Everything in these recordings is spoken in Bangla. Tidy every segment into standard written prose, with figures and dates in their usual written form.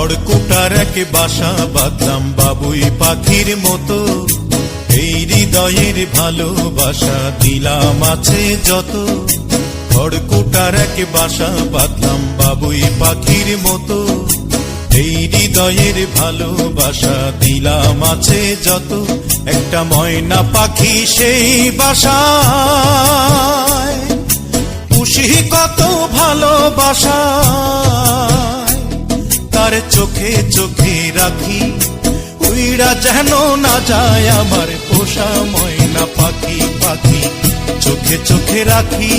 খড়কুটার এক বাসা বাঁধলাম বাবুই পাখির মতো, এই হৃদয়ের ভালোবাসা দিলাম আছে যত। খড়কুটার এক বাসা বাঁধলাম বাবুই পাখির মতো, এই হৃদয়ের ভালোবাসা দিলাম আছে যত। একটা ময়না পাখি সেই বাসায় পুষি কত ভালোবাসা, তার চোখে চোখে রাখি উইড়া যেন না যায় আমার পোষা ময়না পাখি। পাখি চোখে চোখে রাখি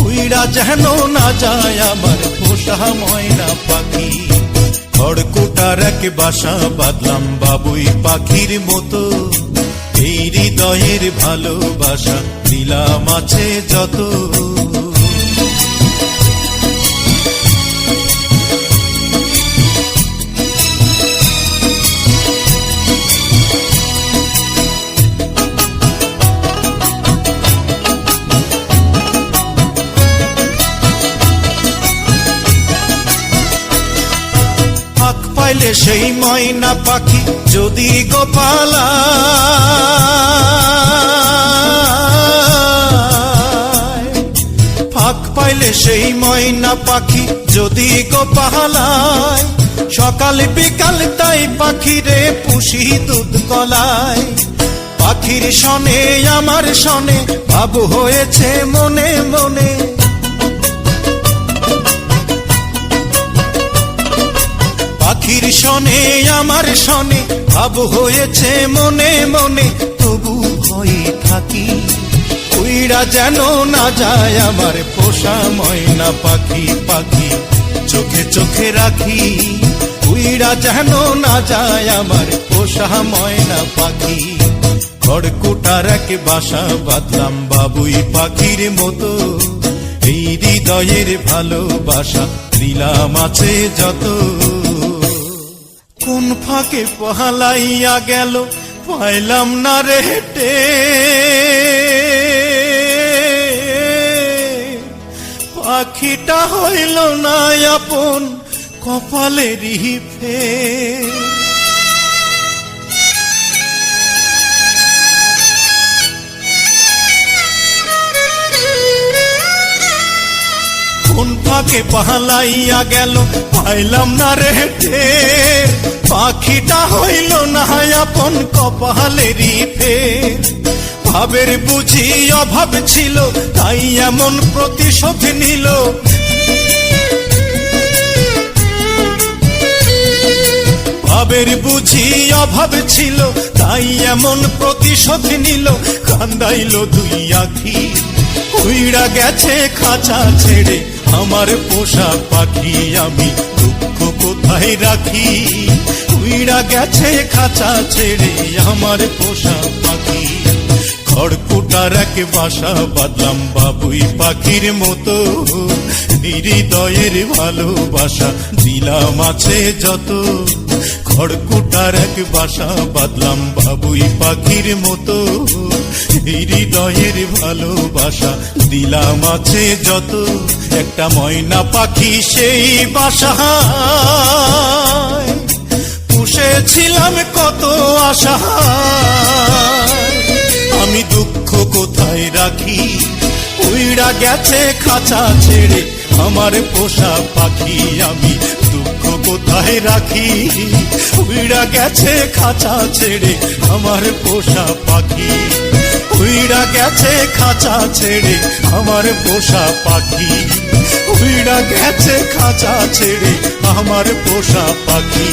উইড়া যেন না যায় আমার পোষা ময়না পাখি। খড়কুটার এক বাসা বাঁধলাম বাবুই পাখির মতো, এই হৃদয়ের ভালোবাসা দিলাম আছে যত। পাইলে সেই ময়না পাখি যদি গোপালা, ফাঁক পাইলে সেই ময়না পাখি যদি গোপালায়, সকাল বিকাল তাই পাখিরে পুষি দুধ কলায়। পাখির শনে আমার শনে ভাব হয়েছে মনে মনে, পাখির শনে আমার শনে ভাব হয়েছে মনে মনে। তবু ভয়ে থাকি উইড়া যেন না যায় আমার পোষা ময়না পাখি। পাখি চোখে চোখে রাখি উইড়া যেন না যায় আমার পোষা ময়না পাখি। খড়কুটার এক বাসা বাঁধলাম বাবুই পাখির মতো, এই হৃদয়ের ভালোবাসা দিলাম আছে যত। কোন ফাঁকে পহালাইয়া গেল পাইলাম না রে হেটে, পাখিটা হইল না আপন কপালেরই ফের। কোন ফাঁকে পালাইয়া গেল পাইলাম না রে টের, পাখিটা হইল না আপন কপালেরই ফের। ভাবের বুঝি অভাব ছিল তাই এমন প্রতিশোধ নিল, ভাবের বুঝি অভাব ছিল তাই এমন প্রতিশোধ নিল। কান্দাইল দুই আখি উইড়া গেছে খাঁচা ছেড়ে আমার পোষা পাখি, আমি দুঃখ কোথায় রাখি। উইড়া গেছে খাঁচা ছেড়ে আমার পোষা পাখি। খড়কুটার এক বাসা বাঁধলাম বাবুই পাখির মতো, হৃদয়ের ভালোবাসা দিলাম আছে যত। খড়কুটার এক বাসা বাঁধলাম বাবুই পাখির মতো, হৃদয়ের ভালোবাসা দিলাম আছে যত। একটা ময়না পাখি সেই বাসায় পুষেছিলাম কত আশা, আমি দুঃখ কোথায় রাখি। উইড়া গেছে খাঁচা ছেড়ে আমার পোষা পাখি, আমি দুঃখ কোথায় রাখি। উইড়া গেছে খাঁচা ছেড়ে আমার পোষা পাখি, উইড়া গেছে খাঁচা ছেড়ে আমার পোষা পাখি, উইড়া গেছে খাঁচা ছেড়ে আমার পোষা পাখি।